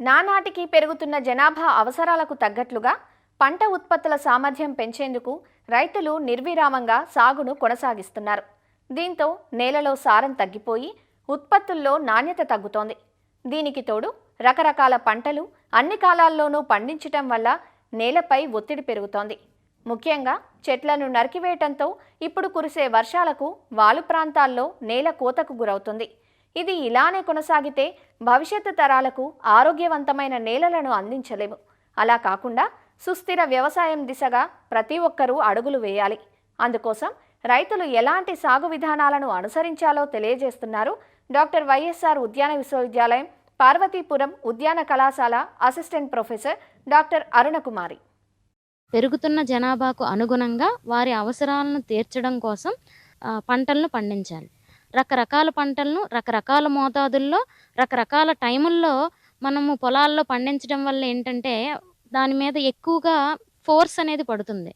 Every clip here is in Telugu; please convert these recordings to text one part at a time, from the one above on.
నానాటికి పెరుగుతున్న జనాభా అవసరాలకు తగ్గట్లుగా పంట ఉత్పత్తుల సామర్థ్యం పెంచేందుకు రైతులు నిర్విరామంగా సాగును కొనసాగిస్తున్నారు. దీంతో నేలలో సారం తగ్గిపోయి ఉత్పత్తుల్లో నాణ్యత తగ్గుతోంది. దీనికి తోడు రకరకాల పంటలు అన్ని కాలాల్లోనూ పండించటం వల్ల నేలపై ఒత్తిడి పెరుగుతోంది. ముఖ్యంగా చెట్లను నరికివేయటంతో ఇప్పుడు కురిసే వర్షాలకు వాలు ప్రాంతాల్లో నేల కోతకు గురవుతుంది. ఇది ఇలానే కొనసాగితే భవిష్యత్తు తరాలకు ఆరోగ్యవంతమైన నేలలను అందించలేము. అలా కాకుండా సుస్థిర వ్యవసాయం దిశగా ప్రతి ఒక్కరూ అడుగులు వేయాలి. అందుకోసం రైతులు ఎలాంటి సాగు విధానాలను అనుసరించాలో తెలియజేస్తున్నారు డాక్టర్ వైఎస్ఆర్ ఉద్యాన విశ్వవిద్యాలయం పార్వతీపురం ఉద్యాన కళాశాల అసిస్టెంట్ ప్రొఫెసర్ డాక్టర్ అరుణకుమారి. పెరుగుతున్న జనాభాకు అనుగుణంగా వారి అవసరాలను తీర్చడం కోసం పంటలను పండించాలి. రకరకాల పంటలను రకరకాల మోతాదుల్లో రకరకాల టైముల్లో మనము పొలాల్లో పండించడం వల్ల ఏంటంటే దాని మీద ఎక్కువగా ఫోర్స్ అనేది పడుతుంది.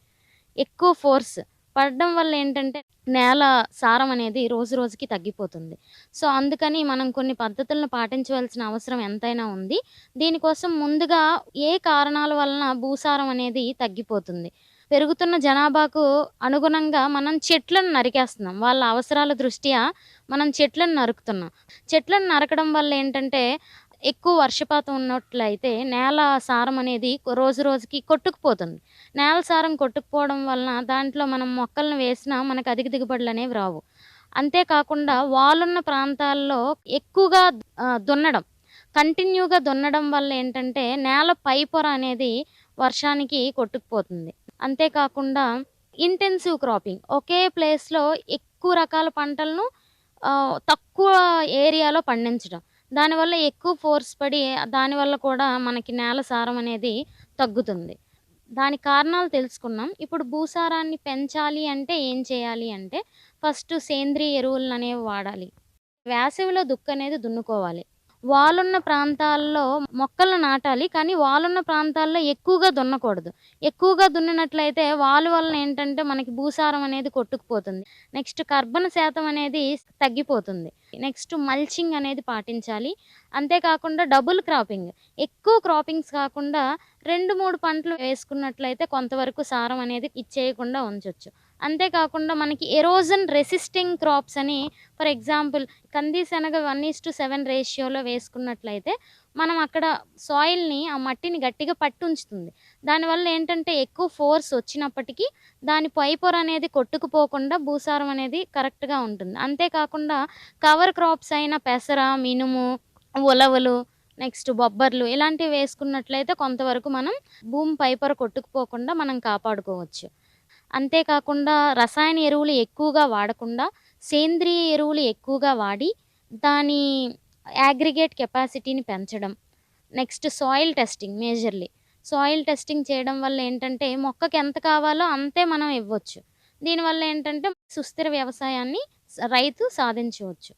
ఎక్కువ ఫోర్స్ పడడం వల్ల ఏంటంటే నేల సారం అనేది రోజు రోజుకి తగ్గిపోతుంది. సో అందుకని మనం కొన్ని పద్ధతులను పాటించవలసిన అవసరం ఎంతైనా ఉంది. దీనికోసం ముందుగా ఏ కారణాల వలన భూసారం అనేది తగ్గిపోతుంది, పెరుగుతున్న జనాభాకు అనుగుణంగా మనం చెట్లను నరికేస్తున్నాం. వాళ్ళ అవసరాల దృష్ట్యా మనం చెట్లను నరుకుతున్నాం. చెట్లను నరకడం వల్ల ఏంటంటే ఎక్కువ వర్షపాతం ఉన్నట్లయితే నేల సారం అనేది రోజు రోజుకి కొట్టుకుపోతుంది. నేల సారం కొట్టుకుపోవడం వలన దాంట్లో మనం మొక్కలను వేసినా మనకు అధిక దిగుబడులు అనేవి రావు. అంతేకాకుండా వాలున్న ప్రాంతాల్లో ఎక్కువగా దున్నడం, కంటిన్యూగా దున్నడం వల్ల ఏంటంటే నేల పై పొర అనేది వర్షానికి కొట్టుకుపోతుంది. అంతేకాకుండా ఇంటెన్సివ్ క్రాపింగ్, ఒకే ప్లేస్లో ఎక్కువ రకాల పంటలను తక్కువ ఏరియాలో పండించడం, దానివల్ల ఎక్కువ ఫోర్స్ పడి దానివల్ల కూడా మనకి నేల సారం అనేది తగ్గుతుంది. దాని కారణాలు తెలుసుకున్నాం. ఇప్పుడు భూసారాన్ని పెంచాలి అంటే ఏం చేయాలి అంటే ఫస్ట్ సేంద్రియ ఎరువులను అనేవి వాడాలి. వేసవిలో దుక్కు అనేది దున్నుకోవాలి. వాలున్న ప్రాంతాల్లో మొక్కలు నాటాలి, కానీ వాలున్న ప్రాంతాల్లో ఎక్కువగా దున్నకూడదు. ఎక్కువగా దున్నినట్లయితే వాలు వలన ఏంటంటే మనకి భూసారం అనేది కొట్టుకుపోతుంది. నెక్స్ట్ కర్బన శాతం అనేది తగ్గిపోతుంది. నెక్స్ట్ మల్చింగ్ అనేది పాటించాలి. అంతేకాకుండా డబుల్ క్రాపింగ్, ఎక్కువ క్రాపింగ్స్ కాకుండా 2-3 పంటలు వేసుకున్నట్లయితే కొంతవరకు సారం అనేది ఇచ్చేయకుండా ఉంచవచ్చు. అంతేకాకుండా మనకి ఎరోజన్ రెసిస్టింగ్ క్రాప్స్ అని, ఫర్ ఎగ్జాంపుల్ కంది శనగ 1:7 రేషియోలో వేసుకున్నట్లయితే మనం అక్కడ సాయిల్ని, ఆ మట్టిని గట్టిగా పట్టి ఉంచుతుంది. దానివల్ల ఏంటంటే ఎక్కువ ఫోర్స్ వచ్చినప్పటికీ దాని పై పొర అనేది కొట్టుకుపోకుండా భూసారం అనేది కరెక్ట్గా ఉంటుంది. అంతేకాకుండా కవర్ క్రాప్స్ అయిన పెసర, మినుము, ఉలవలు, నెక్స్ట్ బొబ్బర్లు ఇలాంటివి వేసుకున్నట్లయితే కొంతవరకు మనం భూమి పైపొర కొట్టుకుపోకుండా మనం కాపాడుకోవచ్చు. అంతేకాకుండా రసాయన ఎరువులు ఎక్కువగా వాడకుండా సేంద్రియ ఎరువులు ఎక్కువగా వాడి దాని అగ్రిగేట్ కెపాసిటీని పెంచడం. Next soil testing, majorly soil testing చేయడం వల్ల ఏంటంటే మొక్కకి ఎంత కావాలో అంతే మనం ఇవ్వచ్చు. దీనివల్ల ఏంటంటే సుస్థిర వ్యవసాయాన్ని రైతు సాధించవచ్చు.